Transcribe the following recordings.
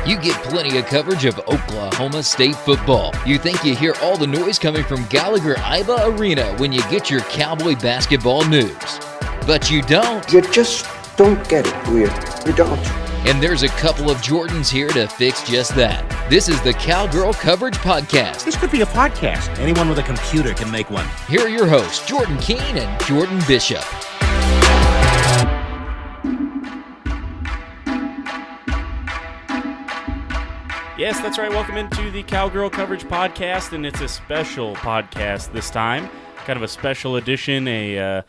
You get plenty of coverage of Oklahoma State football. You think you hear all the noise coming from Gallagher-Iba Arena when you get your Cowboy basketball news. But you don't. You just don't get it, do you? You don't. And there's a couple of Jordans here to fix just that. This is the Cowgirl Coverage Podcast. This could be a podcast. Anyone with a computer can make one. Here are your hosts, Jordan Keene and Jordan Bishop. Yes, that's right. Welcome into the Cowgirl Coverage Podcast, and it's a special podcast this time. Kind of a special edition, a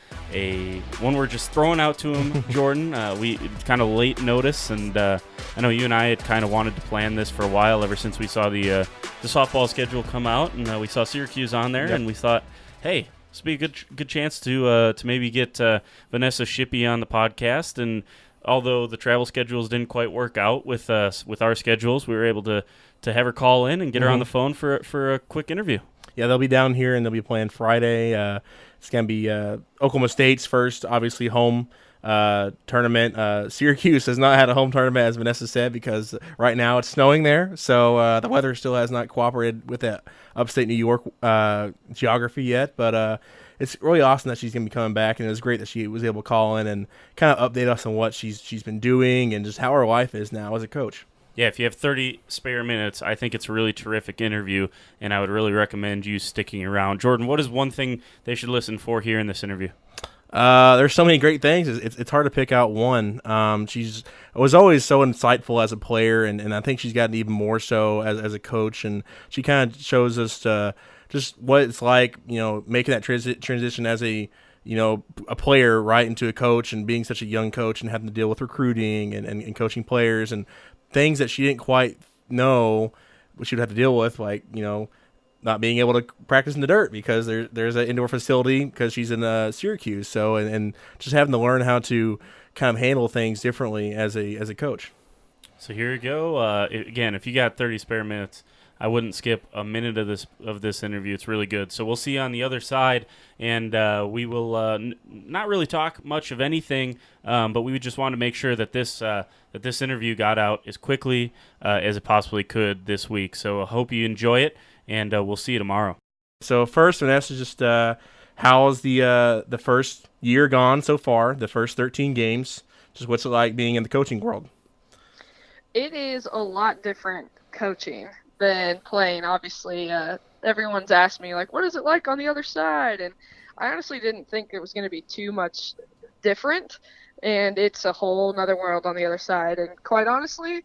one we're just throwing out to him, Jordan. We kind of late notice, and I know you and I had kind of wanted to plan this for a while, ever since we saw the softball schedule come out, and we saw Syracuse on there, and we thought, hey, this would be a good chance to maybe get Vanessa Shippy on the podcast. And although the travel schedules didn't quite work out with our schedules, we were able to have her call in and get her on the phone for a quick interview. Yeah, they'll be down here, and they'll be playing Friday. It's going to be Oklahoma State's first, obviously, home tournament. Syracuse has not had a home tournament, as Vanessa said, because right now it's snowing there. So the weather still has not cooperated with that upstate New York geography yet. But it's really awesome that she's going to be coming back, and it was great that she was able to call in and kind of update us on what she's been doing and just how her life is now as a coach. Yeah, if you have 30 spare minutes, I think it's a really terrific interview, and I would really recommend you sticking around. Jordan, what is one thing they should listen for here in this interview? There's so many great things. It's hard to pick out one. She was always so insightful as a player, and I think she's gotten even more so as a coach, and she kind of shows us just what it's like, making that transition as a player right into a coach, and being such a young coach and having to deal with recruiting and coaching players and things that she didn't quite know what she would have to deal with, like, not being able to practice in the dirt because there's an indoor facility because she's in Syracuse. So, and just having to learn how to kind of handle things differently as a coach. So here you go. Again, if you got 30 spare minutes, I wouldn't skip a minute of this interview. It's really good. So we'll see you on the other side, and we will not really talk much of anything, but we just want to make sure that this interview got out as quickly as it possibly could this week. So I hope you enjoy it, and we'll see you tomorrow. So first, Vanessa, just how's the first year gone so far? The first 13 games. Just what's it like being in the coaching world? It is a lot different coaching than playing. Obviously, everyone's asked me, like, what is it like on the other side? And I honestly didn't think it was going to be too much different, and it's a whole nother world on the other side. And quite honestly,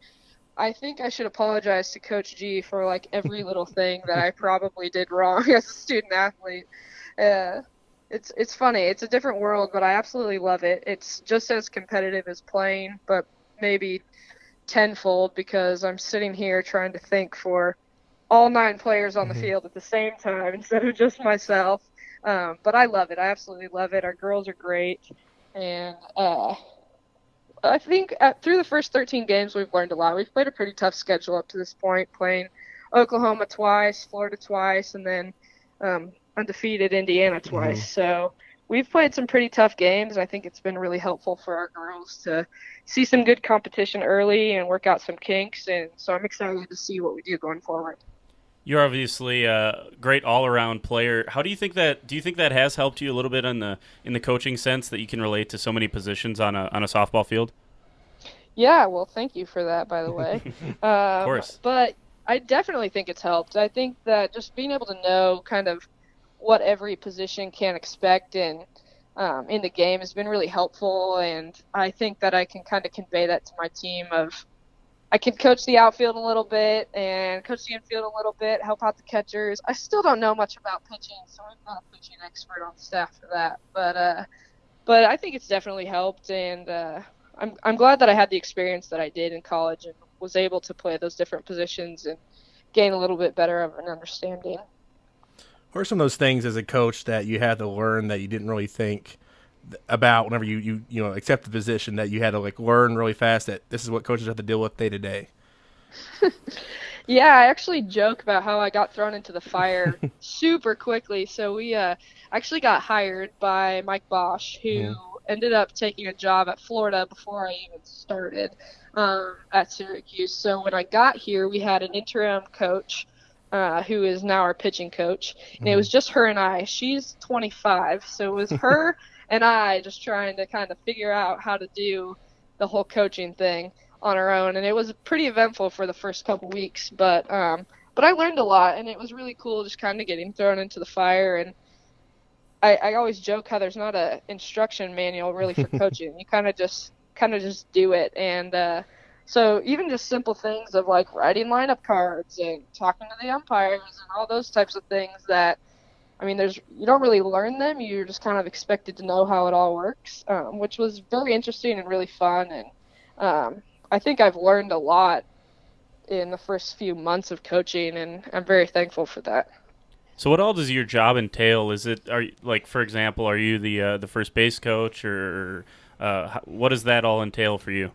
I think I should apologize to Coach G for, like, every little thing that I probably did wrong as a student athlete. It's funny. It's a different world, but I absolutely love it. It's just as competitive as playing, but maybe tenfold, because I'm sitting here trying to think for all 9 players on the field at the same time instead of just myself. But I love it. I absolutely love it. Our girls are great. And I think through the first 13 games, we've learned a lot. We've played a pretty tough schedule up to this point, playing Oklahoma twice, Florida twice, and then undefeated Indiana twice. So we've played some pretty tough games. I think it's been really helpful for our girls to see some good competition early and work out some kinks. And so I'm excited to see what we do going forward. You're obviously a great all-around player. How do you think that has helped you a little bit in the coaching sense, that you can relate to so many positions on a softball field? Yeah, well, thank you for that, by the way. Of course. But I definitely think it's helped. I think that just being able to know kind of what every position can expect in the game has been really helpful, and I think that I can kind of convey that to my team. I can coach the outfield a little bit and coach the infield a little bit, help out the catchers. I still don't know much about pitching, so I'm not a pitching expert on staff for that. But I think it's definitely helped, and I'm glad that I had the experience that I did in college and was able to play those different positions and gain a little bit better of an understanding. What are some of those things as a coach that you had to learn that you didn't really think about whenever you accept the position, that you had to learn really fast that this is what coaches have to deal with day to day? Yeah, I actually joke about how I got thrown into the fire super quickly. So we actually got hired by Mike Bosch, who ended up taking a job at Florida before I even started at Syracuse. So when I got here, we had an interim coach who is now our pitching coach, and it was just her and I. She's 25, so it was her and I just trying to kind of figure out how to do the whole coaching thing on our own, and it was pretty eventful for the first couple weeks, but I learned a lot, and it was really cool just kind of getting thrown into the fire. And I always joke how there's not a instruction manual really for coaching. You kind of just do it. And so even just simple things of like writing lineup cards and talking to the umpires and all those types of things that, I mean, you don't really learn them. You're just kind of expected to know how it all works, which was very interesting and really fun. And I think I've learned a lot in the first few months of coaching, and I'm very thankful for that. So what all does your job entail? For example, are you the first base coach, or what does that all entail for you?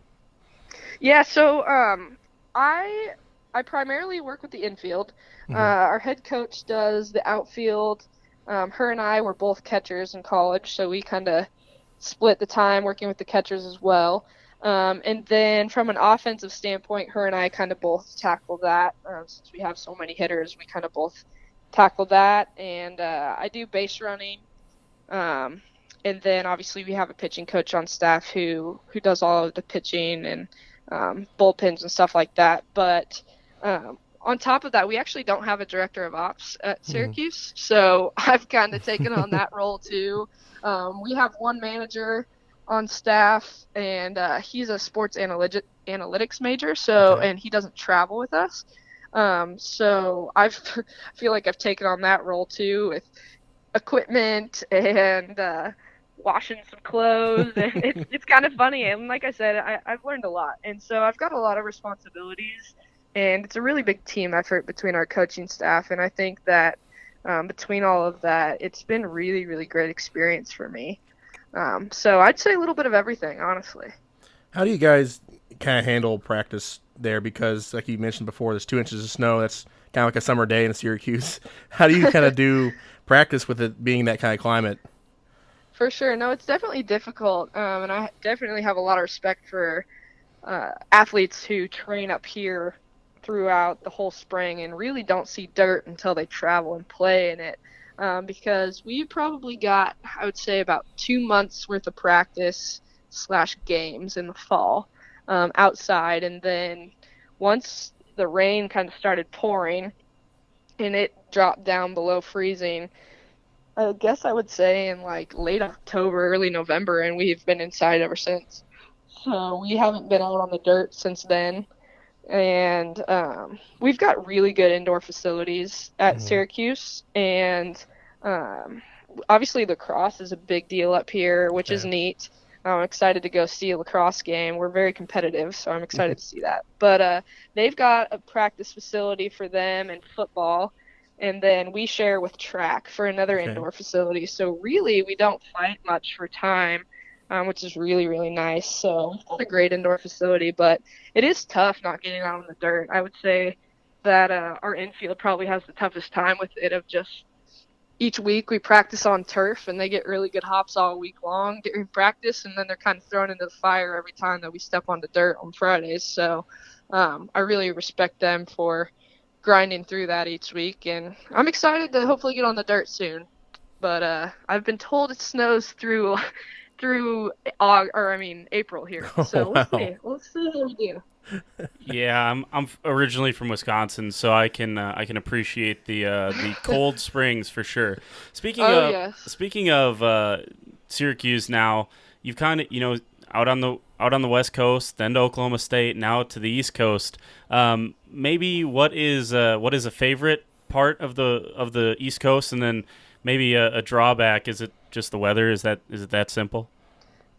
Yeah, so I primarily work with the infield. Our head coach does the outfield. Her and I were both catchers in college, so we kind of split the time working with the catchers as well. And then from an offensive standpoint, her and I kind of both tackle that. Since we have so many hitters, we kind of both tackle that. And I do base running. And then obviously we have a pitching coach on staff who does all of the pitching and bullpens and stuff like that. But on top of that, we actually don't have a director of ops at Syracuse. So I've kind of taken on that role too. We have one manager on staff, and he's a sports analytics major, and he doesn't travel with us. So I feel like I've taken on that role too, with equipment and washing some clothes, and it's kind of funny. And like I said, I've learned a lot, and so I've got a lot of responsibilities, and it's a really big team effort between our coaching staff. And I think that between all of that, it's been really, really great experience for me. So I'd say a little bit of everything, honestly. How do you guys kind of handle practice there? Because like you mentioned before, there's 2 inches of snow. That's kind of like a summer day in Syracuse. How do you kind of do practice with it being that kind of climate? For sure. No, it's definitely difficult. And I definitely have a lot of respect for athletes who train up here throughout the whole spring and really don't see dirt until they travel and play in it. Because we probably got, I would say, about 2 months worth of practice / games in the fall outside. And then once the rain kind of started pouring and it dropped down below freezing, I guess I would say in like late October, early November, and we've been inside ever since. So we haven't been out on the dirt since then. And we've got really good indoor facilities at Syracuse, and obviously lacrosse is a big deal up here, which is neat. I'm excited to go see a lacrosse game. We're very competitive, so I'm excited to see that. But they've got a practice facility for them and football, and then we share with track for another indoor facility. So really, we don't fight much for time, which is really, really nice. So we've got a great indoor facility, but it is tough not getting out on the dirt. I would say that our infield probably has the toughest time with it, of just each week we practice on turf, and they get really good hops all week long during practice, and then they're kind of thrown into the fire every time that we step on the dirt on Fridays. So I really respect them for grinding through that each week, and I'm excited to hopefully get on the dirt soon. But I've been told it snows through April here. So we'll see how we do. Yeah, I'm originally from Wisconsin, so I can appreciate the cold springs for sure. Speaking of Syracuse, now you've kind of out on the West Coast, then to Oklahoma State, now to the East Coast. Maybe what is a favorite part of the East Coast, and then maybe a drawback? Is it just the weather? Is it that simple?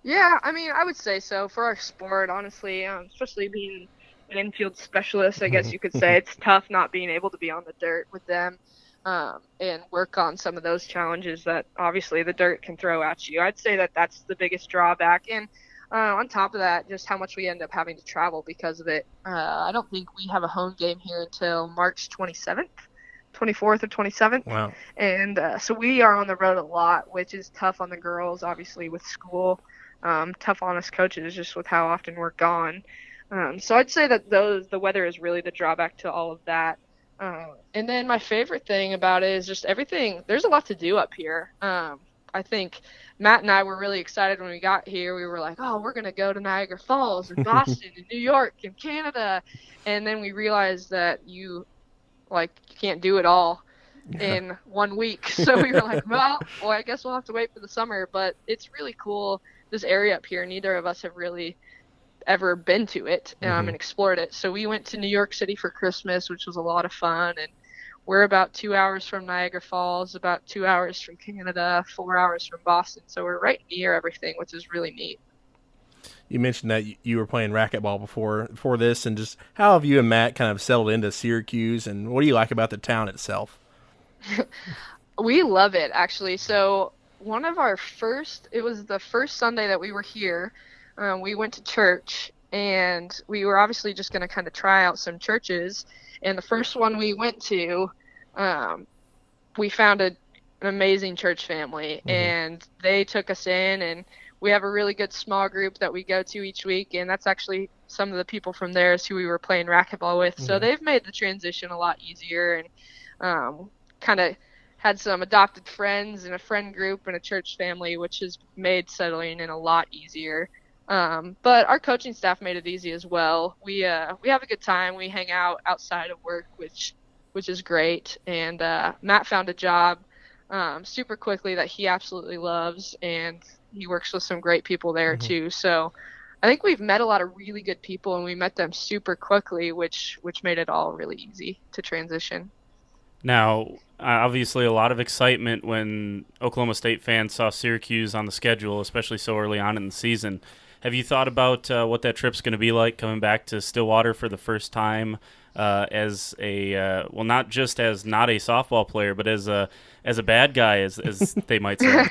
Yeah, I mean, I would say so for our sport, honestly, especially being an infield specialist, I guess you could say. It's tough not being able to be on the dirt with them and work on some of those challenges that obviously the dirt can throw at you. I'd say that that's the biggest drawback. And on top of that, just how much we end up having to travel because of it. I don't think we have a home game here until March 24th or 27th. Wow. And so we are on the road a lot, which is tough on the girls, obviously, with school. tough on us coaches just with how often we're gone. So I'd say that the weather is really the drawback to all of that. And then my favorite thing about it is just everything. There's a lot to do up here. I think Matt and I were really excited when we got here. We were like, oh, we're going to go to Niagara Falls and Boston and New York and Canada. And then we realized that you can't do it all in 1 week. So we were like, well, I guess we'll have to wait for the summer. But it's really cool, this area up here. Neither of us have really ever been to it and explored it. So we went to New York City for Christmas, which was a lot of fun. And we're about 2 hours from Niagara Falls, about 2 hours from Canada, 4 hours from Boston. So we're right near everything, which is really neat. You mentioned that you were playing racquetball before this, and just how have you and Matt kind of settled into Syracuse, and what do you like about the town itself? We love it, actually. So it was the first Sunday that we were here. We went to church, and we were obviously just going to kind of try out some churches. And the first one we went to, we found an amazing church family, and they took us in, and we have a really good small group that we go to each week, and that's actually some of the people from there is who we were playing racquetball with. So they've made the transition a lot easier, and kind of had some adopted friends and a friend group and a church family, which has made settling in a lot easier. But our coaching staff made it easy as well. We have a good time. We hang out outside of work, which is great. And Matt found a job super quickly that he absolutely loves, and he works with some great people there too. So I think we've met a lot of really good people, and we met them super quickly, which made it all really easy to transition. Now, obviously a lot of excitement when Oklahoma State fans saw Syracuse on the schedule, especially so early on in the season. Have you thought about what that trip's going to be like, coming back to Stillwater for the first time as a not just as not a softball player, but as a bad guy, as they might say?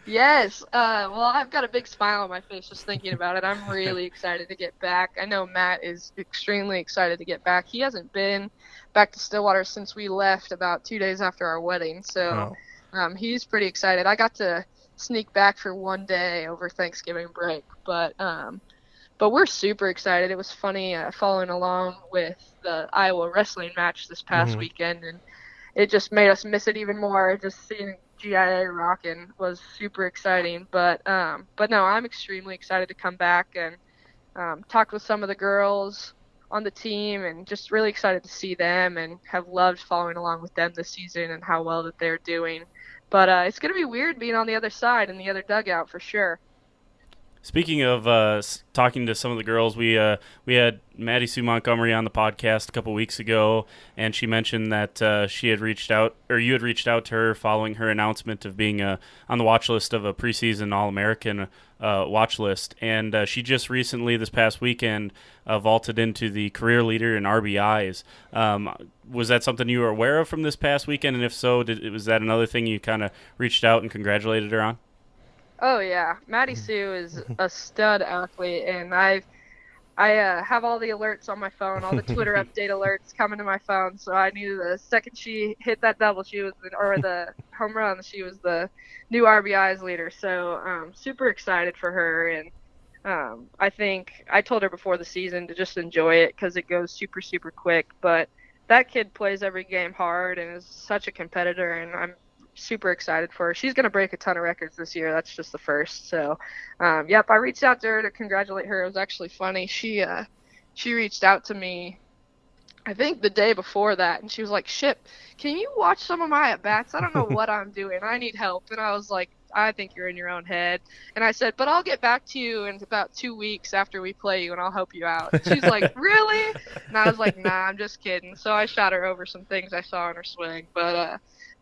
Yes. Well, I've got a big smile on my face just thinking about it. I'm really excited to get back. I know Matt is extremely excited to get back. He hasn't been back to Stillwater since we left about 2 days after our wedding. So he's pretty excited. I got to sneak back for 1 day over Thanksgiving break, but we're super excited. It was funny following along with the Iowa wrestling match this past weekend, and it just made us miss it even more. Just seeing GIA rocking was super exciting, but no, I'm extremely excited to come back and talk with some of the girls on the team, and just really excited to see them, and have loved following along with them this season and how well that they're doing. But it's going to be weird being on the other side in the other dugout for sure. Speaking of talking to some of the girls, we had Maddie Sue Montgomery on the podcast a couple weeks ago, and she mentioned that she had reached out, or you had reached out to her following her announcement of being on the watch list of a preseason All-American watch list. And she just recently, this past weekend, vaulted into the career leader in RBIs. Was that something you were aware of from this past weekend? And if so, was that another thing you kind of reached out and congratulated her on? Oh yeah, Maddie Sue is a stud athlete, and I have all the alerts on my phone, all the Twitter update alerts coming to my phone. So I knew the second she hit that double, or the home run, she was the new RBIs leader. So super excited for her, and I think I told her before the season to just enjoy it because it goes super, super quick. But that kid plays every game hard and is such a competitor, and I'm super excited for her. She's going to break a ton of records this year. That's just the first. So, I reached out to her to congratulate her. It was actually funny. She reached out to me, I think the day before that, and she was like, Ship, can you watch some of my at-bats? I don't know what I'm doing. I need help. And I was like, I think you're in your own head. And I said, but I'll get back to you in about 2 weeks after we play you, and I'll help you out. And she's like, really? And I was like, nah, I'm just kidding. So I shot her over some things I saw in her swing.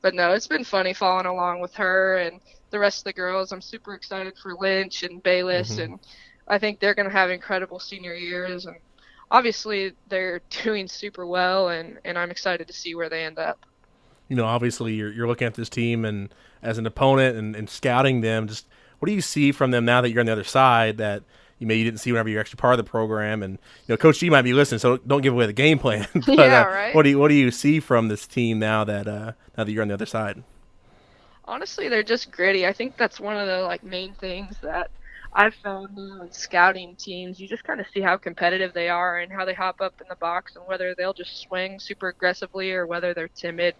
But no, it's been funny following along with her and the rest of the girls. I'm super excited for Lynch and Bayless, and I think they're going to have incredible senior years. And obviously they're doing super well, and I'm excited to see where they end up. You know, obviously you're looking at this team and as an opponent and scouting them. Just what do you see from them now that you're on the other side that you didn't see whenever you're actually part of the program? And Coach G might be listening, so don't give away the game plan. But, yeah, right. What do you see from this team now that you're on the other side? Honestly, they're just gritty. I think that's one of the main things that I've found now in scouting teams, you just kind of see how competitive they are and how they hop up in the box and whether they'll just swing super aggressively or whether they're timid.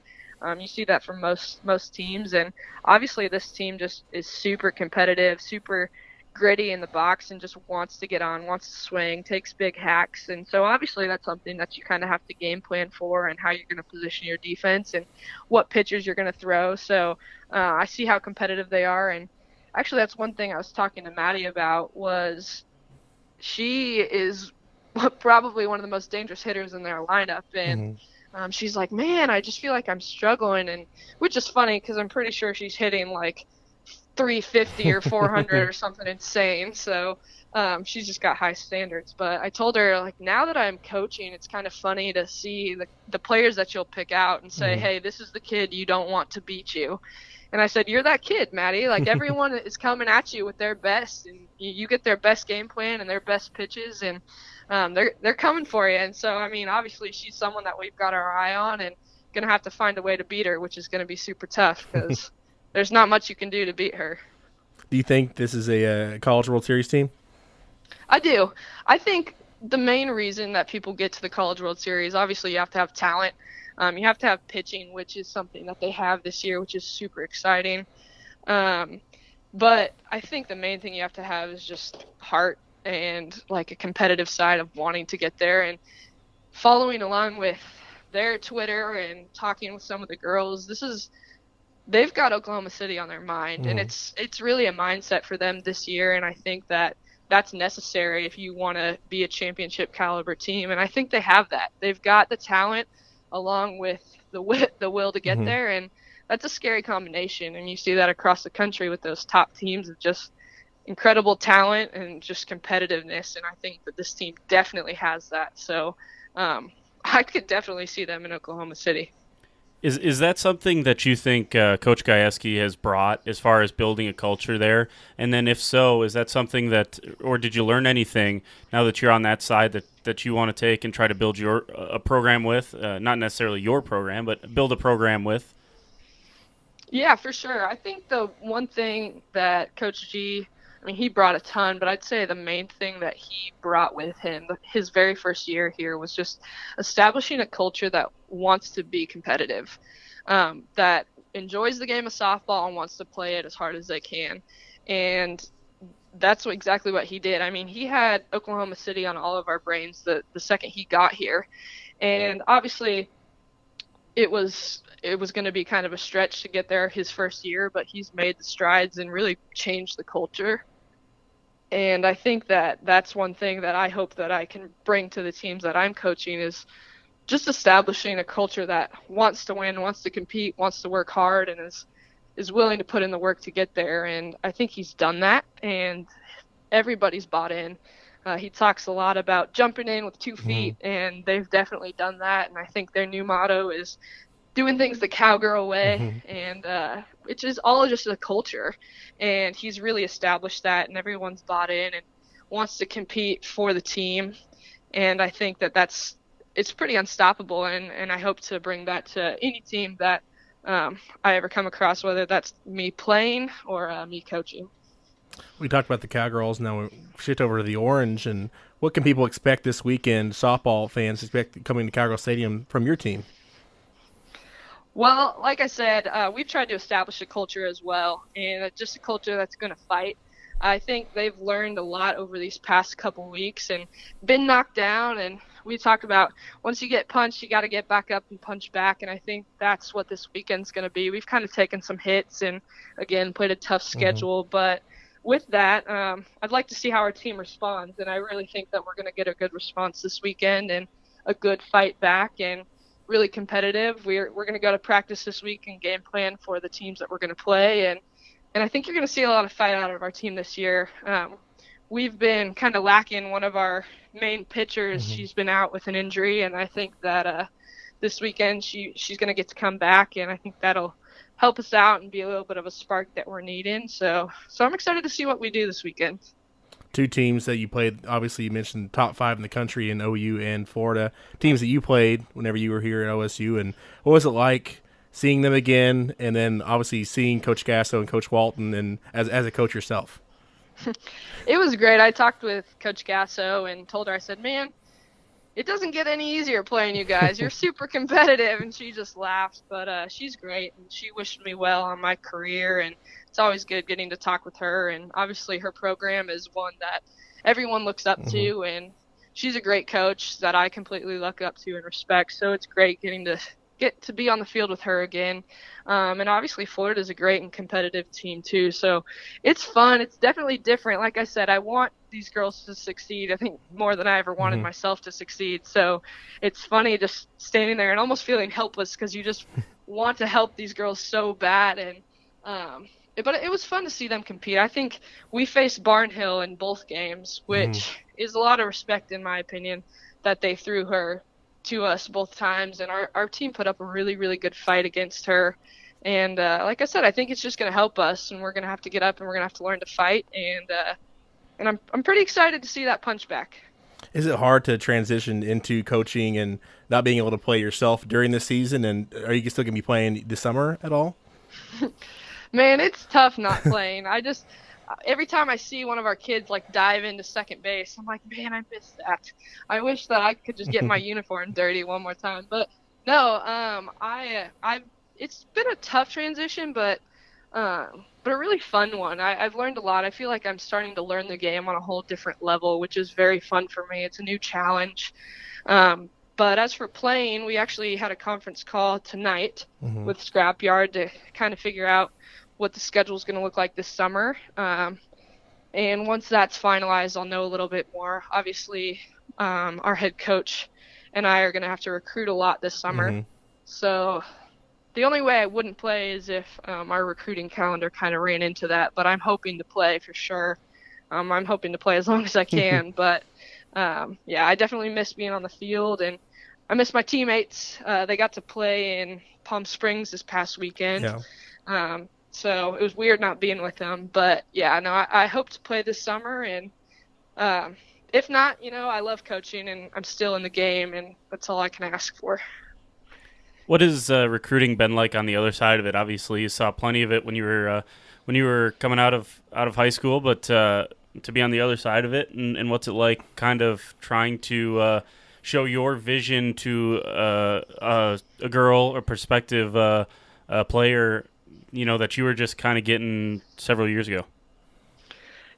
You see that from most teams, and obviously this team just is super competitive, super gritty in the box, and just wants to get on, wants to swing, takes big hacks, and so obviously that's something that you kind of have to game plan for, and how you're going to position your defense and what pitches you're going to throw. So I see how competitive they are, and actually that's one thing I was talking to Maddie about was she is probably one of the most dangerous hitters in their lineup, and she's like, man, I just feel like I'm struggling, and which is funny because I'm pretty sure she's hitting like 350 or 400 or something insane. So she's just got high standards. But I told her, like, now that I'm coaching, it's kind of funny to see the players that you'll pick out and say, hey, this is the kid you don't want to beat you. And I said, you're that kid, Maddie. Like, everyone is coming at you with their best, and you get their best game plan and their best pitches, and they're coming for you. And so, I mean, obviously she's someone that we've got our eye on and going to have to find a way to beat her, which is going to be super tough because there's not much you can do to beat her. Do you think this is a College World Series team? I do. I think the main reason that people get to the College World Series, obviously you have to have talent. You have to have pitching, which is something that they have this year, which is super exciting. But I think the main thing you have to have is just heart and like a competitive side of wanting to get there, and following along with their Twitter and talking with some of the girls. They've got Oklahoma City on their mind, and it's really a mindset for them this year, and I think that that's necessary if you want to be a championship caliber team, and I think they have that. They've got the talent along with the will to get there, and that's a scary combination, and you see that across the country with those top teams of just incredible talent and just competitiveness, and I think that this team definitely has that. So I could definitely see them in Oklahoma City. Is that something that you think Coach Gajewski has brought as far as building a culture there? And then if so, is that something that, or did you learn anything now that you're on that side that you want to take and try to build a program with? Not necessarily your program, but build a program with? Yeah, for sure. I think the one thing that Coach G, I mean, he brought a ton, but I'd say the main thing that he brought with him his very first year here was just establishing a culture that wants to be competitive, that enjoys the game of softball and wants to play it as hard as they can. And that's exactly what he did. I mean, he had Oklahoma City on all of our brains the second he got here. And obviously it was going to be kind of a stretch to get there his first year, but he's made the strides and really changed the culture. And I think that that's one thing that I hope that I can bring to the teams that I'm coaching is just establishing a culture that wants to win, wants to compete, wants to work hard, and is willing to put in the work to get there. And I think he's done that, and everybody's bought in. He talks a lot about jumping in with 2 feet, and they've definitely done that. And I think their new motto is doing things the Cowgirl way, and it's just all just a culture. And he's really established that, and everyone's bought in and wants to compete for the team. And I think that it's pretty unstoppable, and I hope to bring that to any team that I ever come across, whether that's me playing or me coaching. We talked about the Cowgirls. Now we shift over to the Orange, and what can people expect this weekend? Softball fans expect coming to Cowgirl Stadium from your team? Well, like I said, we've tried to establish a culture as well, and just a culture that's going to fight. I think they've learned a lot over these past couple weeks and been knocked down, and we talked about once you get punched, you got to get back up and punch back, and I think that's what this weekend's going to be. We've kind of taken some hits and, again, played a tough schedule, but with that, I'd like to see how our team responds, and I really think that we're going to get a good response this weekend and a good fight back and really competitive. We're going to go to practice this week and game plan for the teams that we're going to play, and I think you're going to see a lot of fight out of our team this year. We've been kind of lacking one of our main pitchers. She's been out with an injury, and I think that this weekend she's going to get to come back, and I think that'll help us out and be a little bit of a spark that we're needing. So I'm excited to see what we do this weekend. 2 teams that you played, obviously you mentioned top 5 in the country in OU and Florida, teams that you played whenever you were here at OSU, and what was it like seeing them again, and then obviously seeing Coach Gasso and Coach Walton and as a coach yourself? It was great. I talked with Coach Gasso and told her, I said, man, it doesn't get any easier playing you guys. You're super competitive. And she just laughed. But she's great, and she wished me well on my career. And it's always good getting to talk with her. And obviously her program is one that everyone looks up to. And she's a great coach that I completely look up to and respect. So it's great getting to get to be on the field with her again. And obviously Florida's a great and competitive team too. So it's fun. It's definitely different. Like I said, I want these girls to succeed, I think, more than I ever wanted myself to succeed. So it's funny just standing there and almost feeling helpless because you just want to help these girls so bad. And but it was fun to see them compete. I think we faced Barnhill in both games, which is a lot of respect in my opinion that they threw her to us both times, and our team put up a really, really good fight against her. And like I said, I think it's just going to help us, and we're going to have to get up and we're going to have to learn to fight. And I'm pretty excited to see that punch back. Is it hard to transition into coaching and not being able to play yourself during the season? And are you still going to be playing this summer at all? Man, it's tough not playing. Every time I see one of our kids like dive into second base, I'm like, man, I miss that. I wish that I could just get my uniform dirty one more time. But no, it's been a tough transition, but a really fun one. I've learned a lot. I feel like I'm starting to learn the game on a whole different level, which is very fun for me. It's a new challenge. But as for playing, we actually had a conference call tonight with Scrapyard to kind of figure out what the schedule is going to look like this summer. And once that's finalized, I'll know a little bit more. Obviously, our head coach and I are going to have to recruit a lot this summer. So the only way I wouldn't play is if our recruiting calendar kind of ran into that. But I'm hoping to play for sure. I'm hoping to play as long as I can. But, yeah, I definitely miss being on the field. And I miss my teammates. They got to play in Palm Springs this past weekend. Yeah. So it was weird not being with them. But, yeah, no, I hope to play this summer. And if not, I love coaching, and I'm still in the game, and that's all I can ask for. What has recruiting been like on the other side of it? Obviously, you saw plenty of it when you were coming out of high school, but to be on the other side of it, and what's it like kind of trying to show your vision to a girl or prospective player, that you were just kind of getting several years ago?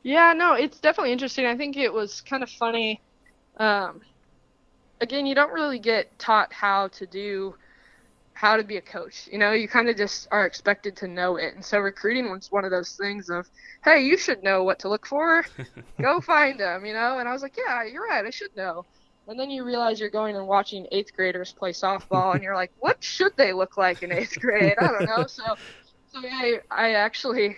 Yeah, no, it's definitely interesting. I think it was kind of funny. Again, you don't really get taught how to be a coach. You kind of just are expected to know it. And so recruiting was one of those things of, hey, you should know what to look for. Go find them, And I was like, yeah, you're right. I should know. And then you realize you're going and watching 8th graders play softball, and you're like, what should they look like in 8th grade? I don't know. So yeah, I actually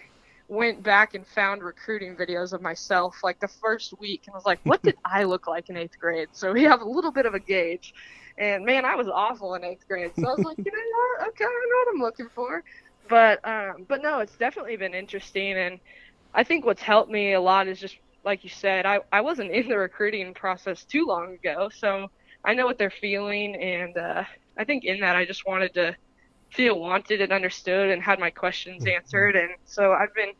went back and found recruiting videos of myself like the first week, and was like, what did I look like in 8th grade? So we have a little bit of a gauge. And man, I was awful in 8th grade. So I was like, you know what? Okay, I know what I'm looking for. But no, it's definitely been interesting. And I think what's helped me a lot is just, like you said, I wasn't in the recruiting process too long ago. So I know what they're feeling. And I think in that I just wanted to feel wanted and understood and had my questions answered. And so I've been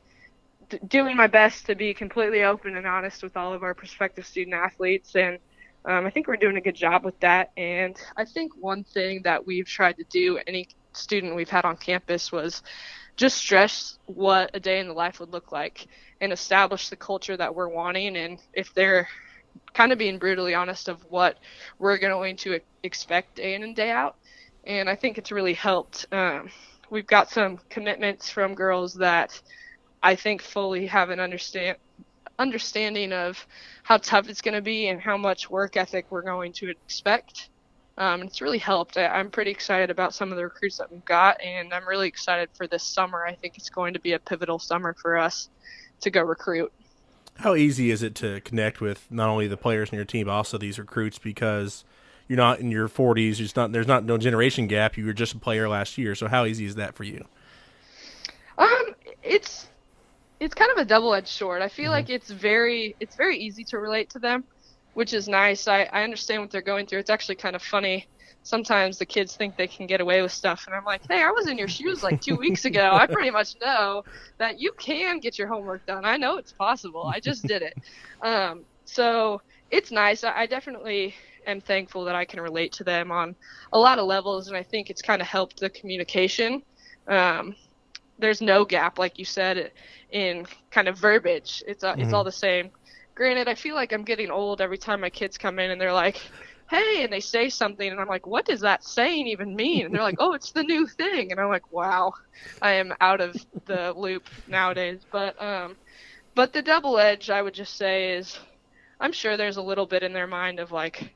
doing my best to be completely open and honest with all of our prospective student athletes. And I think we're doing a good job with that. And I think one thing that we've tried to do, any student we've had on campus, was just stress what a day in the life would look like and establish the culture that we're wanting. And if they're kind of being brutally honest of what we're going to expect day in and day out. And I think it's really helped. We've got some commitments from girls that I think fully have an understanding of how tough it's going to be and how much work ethic we're going to expect. It's really helped. I'm pretty excited about some of the recruits that we've got, and I'm really excited for this summer. I think it's going to be a pivotal summer for us to go recruit. How easy is it to connect with not only the players in your team, but also these recruits, because you're not in your 40s, there's no generation gap, you were just a player last year, so how easy is that for you? It's kind of a double-edged sword. I feel like it's very easy to relate to them. which is nice. I understand what they're going through. It's actually kind of funny. Sometimes the kids think they can get away with stuff, and I'm like, hey, I was in your shoes like 2 weeks ago. I pretty much know that you can get your homework done. I know it's possible. I just did it. So it's nice. I definitely am thankful that I can relate to them on a lot of levels, and I think it's kind of helped the communication. There's no gap, like you said, in kind of verbiage. It's all the same. Granted, I feel like I'm getting old every time my kids come in and they're like, hey, and they say something, and I'm like, what does that saying even mean? And they're like, oh, it's the new thing. And I'm like, wow, I am out of the loop nowadays. But the double edge, I would just say, is I'm sure there's a little bit in their mind of like,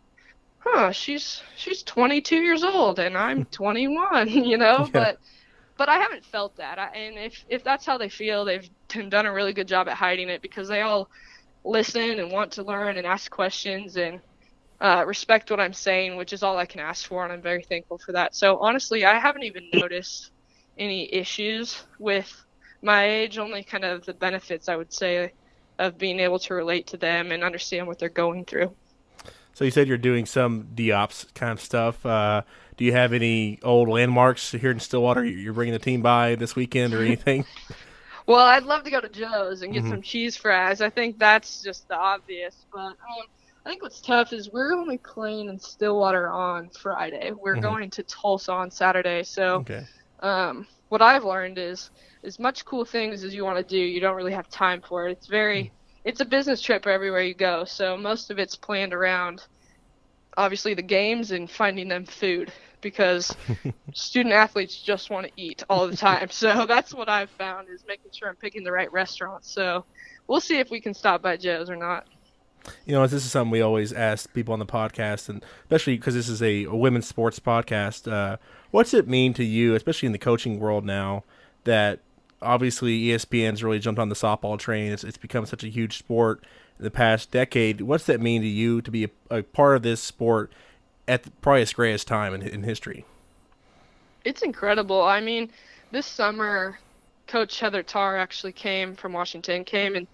she's 22 years old and I'm 21, Yeah. But I haven't felt that. And if that's how they feel, they've done a really good job at hiding it, because they all listen and want to learn and ask questions and respect what I'm saying, which is all I can ask for, and I'm very thankful for that. So honestly, I haven't even noticed any issues with my age, only kind of the benefits, I would say, of being able to relate to them and understand what they're going through. So you said you're doing some DOPS kind of stuff. Do you have any old landmarks here in Stillwater you're bringing the team by this weekend or anything? Well, I'd love to go to Joe's and get some cheese fries. I think that's just the obvious. But I think what's tough is we're only playing in Stillwater on Friday. We're going to Tulsa on Saturday. So what I've learned is as much cool things as you want to do, you don't really have time for it. It's a business trip everywhere you go. So most of it's planned around, obviously, the games and finding them food, because student athletes just want to eat all the time. So that's what I've found, is making sure I'm picking the right restaurants. So we'll see if we can stop by Joe's or not. This is something we always ask people on the podcast, and especially because this is a women's sports podcast. What's it mean to you, especially in the coaching world now, that obviously ESPN's really jumped on the softball train? It's become such a huge sport in the past decade. What's that mean to you to be a part of this sport at probably its greatest time in history? It's incredible. I mean, this summer, Coach Heather Tarr actually came from Washington, came and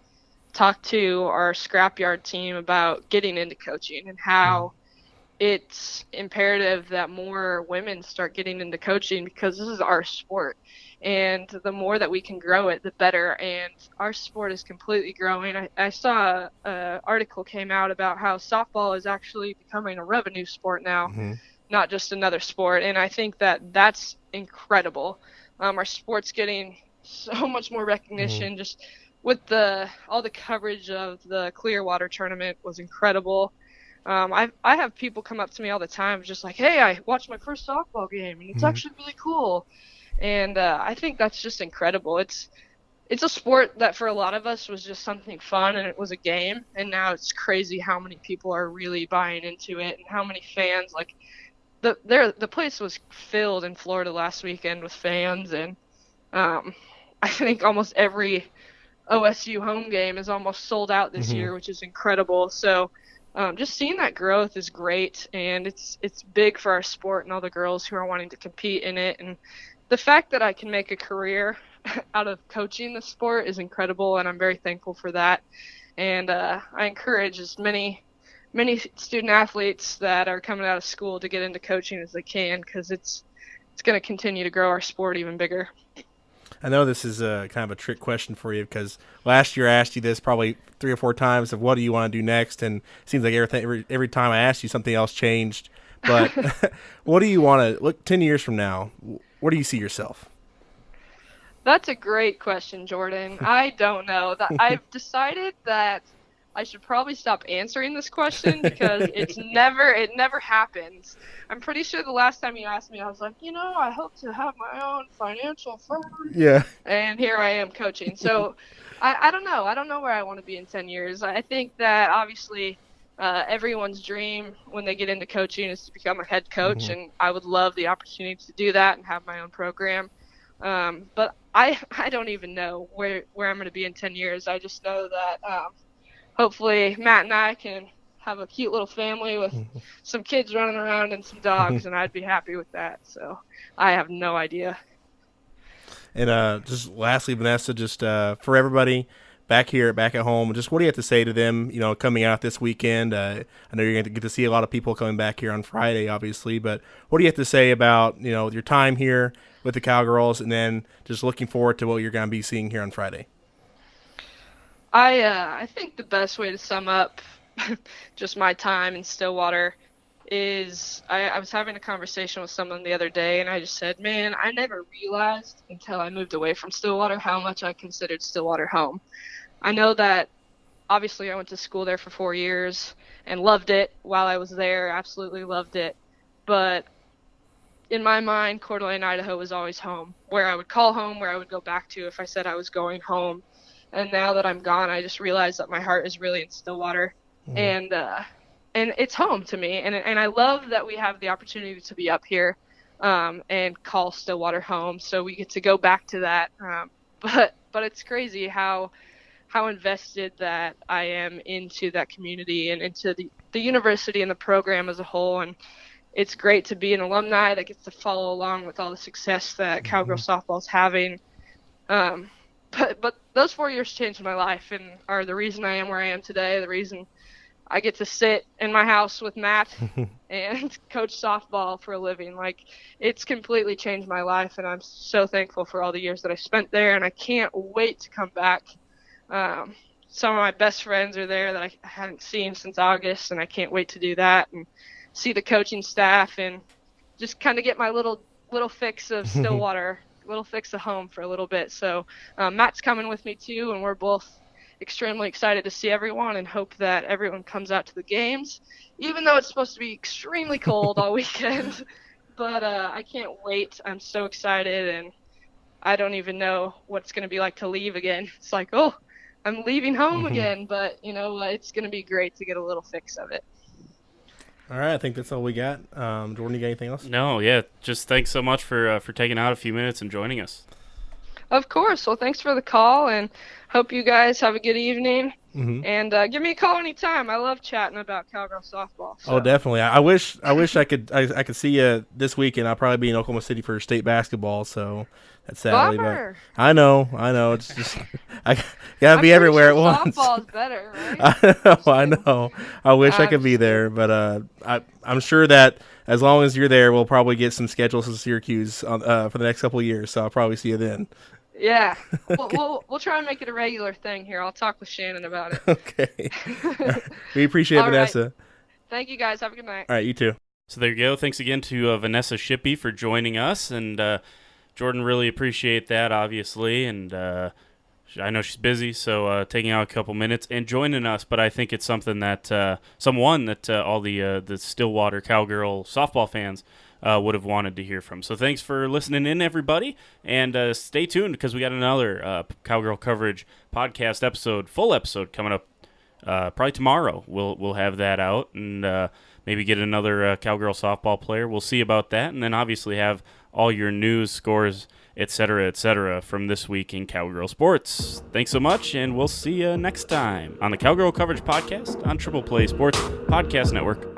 talked to our scrapyard team about getting into coaching and how it's imperative that more women start getting into coaching, because this is our sport. And the more that we can grow it, the better. And our sport is completely growing. I saw an article came out about how softball is actually becoming a revenue sport now, not just another sport. And I think that that's incredible. Our sport's getting so much more recognition. Just with all the coverage of the Clearwater tournament was incredible. I have people come up to me all the time just like, hey, I watched my first softball game, and it's actually really cool. And I think that's just incredible. It's a sport that for a lot of us was just something fun, and it was a game. And now it's crazy how many people are really buying into it, and how many fans. Like the place was filled in Florida last weekend with fans, and I think almost every OSU home game is almost sold out this year, which is incredible. So just seeing that growth is great, and it's big for our sport and all the girls who are wanting to compete in it. And the fact that I can make a career out of coaching the sport is incredible, and I'm very thankful for that. And I encourage as many student athletes that are coming out of school to get into coaching as they can, because it's going to continue to grow our sport even bigger. I know this is kind of a trick question for you, because last year I asked you this probably 3 or 4 times of what do you want to do next, and it seems like every time I asked you, something else changed. But what do you want to look 10 years from now? Where do you see yourself? That's a great question, Jordan. I don't know. I've decided that I should probably stop answering this question, because it never happens. I'm pretty sure the last time you asked me, I was like, I hope to have my own financial firm. Yeah. And here I am coaching. So I don't know. I don't know where I want to be in 10 years. I think that obviously everyone's dream when they get into coaching is to become a head coach, and I would love the opportunity to do that and have my own program. But I don't even know where I'm going to be in 10 years. I just know that hopefully Matt and I can have a cute little family with some kids running around and some dogs, and I'd be happy with that. So I have no idea. And just lastly, Vanessa, just for everybody, back at home. Just what do you have to say to them, coming out this weekend? I know you're going to get to see a lot of people coming back here on Friday, obviously, but what do you have to say about, your time here with the Cowgirls and then just looking forward to what you're going to be seeing here on Friday? I think the best way to sum up just my time in Stillwater is I was having a conversation with someone the other day, and I just said, man, I never realized until I moved away from Stillwater how much I considered Stillwater home. I know that obviously I went to school there for 4 years and loved it while I was there, absolutely loved it. But in my mind, Coeur d'Alene, Idaho was always home, where I would call home, where I would go back to if I said I was going home. And now that I'm gone, I just realized that my heart is really in Stillwater. Mm-hmm. And it's home to me, and I love that we have the opportunity to be up here and call Stillwater home, so we get to go back to that. But it's crazy how invested that I am into that community and into the university and the program as a whole. And it's great to be an alumni that gets to follow along with all the success that Cowgirl softball is having. But those 4 years changed my life and are the reason I am where I am today, the reason I get to sit in my house with Matt and coach softball for a living. Like, it's completely changed my life, and I'm so thankful for all the years that I spent there, and I can't wait to come back. Some of my best friends are there that I haven't seen since August, and I can't wait to do that and see the coaching staff and just kind of get my little fix of Stillwater, little fix of home for a little bit. So Matt's coming with me too, and we're both extremely excited to see everyone and hope that everyone comes out to the games, even though it's supposed to be extremely cold all weekend. But I can't wait. I'm so excited, and I don't even know what it's going to be like to leave again. It's like, oh, I'm leaving home again, but it's going to be great to get a little fix of it. All right, I think that's all we got. Jordan, you got anything else? No, yeah, just thanks so much for taking out a few minutes and joining us. Of course. Well, thanks for the call, and hope you guys have a good evening. Mm-hmm. And give me a call anytime. I love chatting about Cowgirl softball. So. Oh, definitely. I wish I could see you this weekend. I'll probably be in Oklahoma City for state basketball, so that's sadly. Bummer. But I know. It's just I gotta be everywhere at once. Softball is better, right? I know. I wish I could be there, but I'm sure that as long as you're there, we'll probably get some schedules in Syracuse for the next couple of years. So I'll probably see you then. Yeah, okay. We'll try and make it a regular thing here. I'll talk with Shannon about it. Okay. We appreciate it, Vanessa. Right. Thank you, guys. Have a good night. All right, you too. So there you go. Thanks again to Vanessa Shippy for joining us, and Jordan, really appreciate that, obviously, and I know she's busy, so taking out a couple minutes and joining us. But I think it's something that all the Stillwater Cowgirl softball fans would have wanted to hear from. So thanks for listening in, everybody, and stay tuned because we got another Cowgirl coverage podcast episode, full episode coming up probably tomorrow. We'll have that out and maybe get another Cowgirl softball player. We'll see about that, and then obviously have all your news, scores, et cetera, from this week in Cowgirl sports. Thanks so much, and we'll see you next time on the Cowgirl Coverage Podcast on Triple Play Sports Podcast Network.